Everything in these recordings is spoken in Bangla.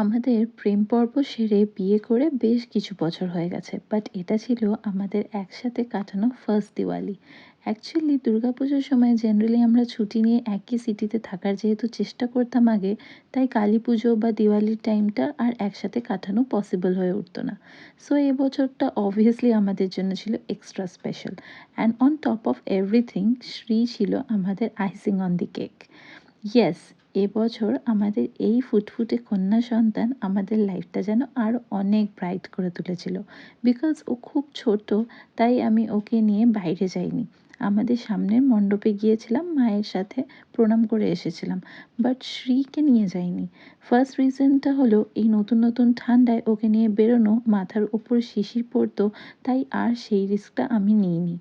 আমাদের প্রেম পর্ব সেরে বিয়ে করে বেশ কিছু বছর হয়ে গেছে, বাট এটা ছিল আমাদের একসাথে কাটানো ফার্স্ট দিওয়ালি। অ্যাকচুয়ালি দুর্গাপুজোর সময় জেনারেলি আমরা ছুটি নিয়ে একই সিটিতে থাকার যেহেতু চেষ্টা করতাম আগে, তাই কালী পুজো বা দিওয়ালির টাইমটা আর একসাথে কাটানো পসিবল হয়ে উঠতো না। সো এই বছরটা অবভিয়াসলি আমাদের জন্য ছিল extra special, and on top of everything Shri ছিল আমাদের icing on the cake. Yes, এবছর আমাদের এই ফুটফুটে কন্যা সন্তান আমাদের লাইফটা যেন আরও অনেক ব্রাইট করে তুলেছিল। বিকজ ও খুব ছোট, তাই আমি ওকে নিয়ে বাইরে যাইনি। আমাদের সামনের মণ্ডপে গিয়েছিলাম, মায়ের সাথে প্রণাম করে এসেছিলাম, বাট শ্রীকে নিয়ে যাইনি। ফার্স্ট রিজনটা হলো এই নতুন নতুন ঠান্ডায় ওকে নিয়ে বেরোনো, মাথার ওপর শিশির পড়তো, তাই আর সেই রিস্কটা আমি নিইনি।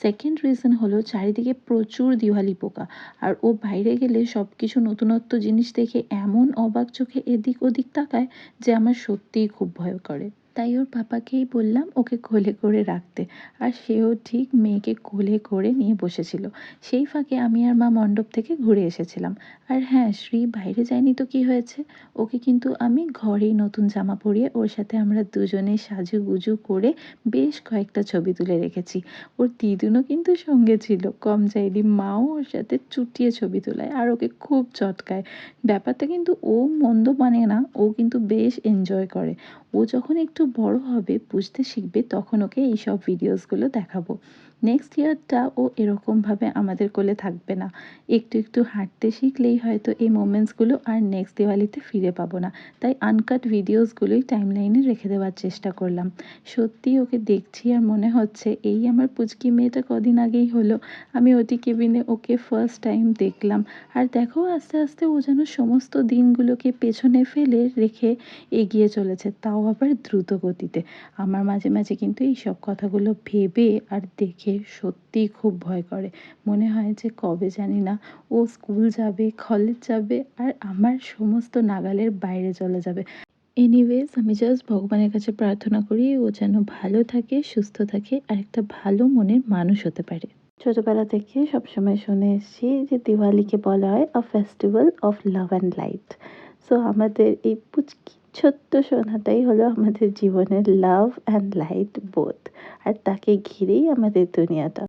সেকেন্ড রিজন হলো চারিদিকে প্রচুর দিওয়ালি পোকা, আর ও বাইরে গেলে সব কিছু নতুনত্ব জিনিস দেখে এমন অবাক চোখে এদিক ওদিক তাকায় যে আমার সত্যিই খুব ভয় করে। তাই ওর পাপাকেই বললাম ওকে কোলে করে রাখতে, আর সেও ঠিক মেয়েকে কোলে করে নিয়ে বসেছিল। সেই ফাঁকে আমি আর মা মণ্ডপ থেকে ঘুরে এসেছিলাম। আর হ্যাঁ, শ্রী বাইরে যায়নি তো কি হয়েছে, ওকে কিন্তু আমি ঘরেই নতুন জামা পরিয়ে ওর সাথে আমরা দুজনে সাজুগুজু করে বেশ কয়েকটা ছবি তুলে রেখেছি। ওর দিদুনও কিন্তু সঙ্গে ছিল, কম যায়নি, মাও ওর সাথে চুটিয়ে ছবি তোলায় আর ওকে খুব চটকায়। ব্যাপারটা কিন্তু ও মন্দ মানে না, ও কিন্তু বেশ এনজয় করে। ও যখন একটু বড় হবে, বুঝতে শিখবে, তখন ওকে এইসব ভিডিওসগুলো দেখাবো। নেক্সট ইয়ারটা ও এরকমভাবে আমাদের কোলে থাকবে না, একটু একটু হাঁটতে শিখলেই হয়তো এই মোমেন্টসগুলো আর নেক্সট দিওয়ালিতে ফিরে পাবো না। তাই আনকাট ভিডিওসগুলোই টাইমলাইনে রেখে দেওয়ার চেষ্টা করলাম। সত্যি ওকে দেখছি আর মনে হচ্ছে এই আমার পুচকি মেয়েটা কদিন আগেই হলো, আমি ওটি কেবিনে ওকে ফার্স্ট টাইম দেখলাম। আর দেখো আস্তে আস্তে ও যেন সমস্ত দিনগুলোকে পেছনে ফেলে রেখে এগিয়ে চলেছে, তাও আবার দ্রুত গতিতে। আমার মাঝে মাঝে কিন্তু এই সব কথাগুলো ভেবে আর দেখে সত্যিই খুব ভয় করে। মনে হয় যে কবে জানি না ও স্কুল যাবে, কলেজ যাবে, আর আমার সমস্ত নাগালের বাইরে চলে যাবে। এনিওয়েজ, আমি জাস্ট ভগবানের কাছে প্রার্থনা করি ও যেন ভালো থাকে, সুস্থ থাকে, আর একটা ভালো মনের মানুষ হতে পারে। ছোটবেলা থেকে সবসময় শুনে এসেছি যে দিওয়ালিকে বলা হয় আ festival of love and light. So আমাদের এই পুচকি ছোট্ট সোনাটাই হলো আমাদের জীবনের লাভ অ্যান্ড লাইট বোথ, আর তাকে ঘিরেই আমাদের দুনিয়াটা।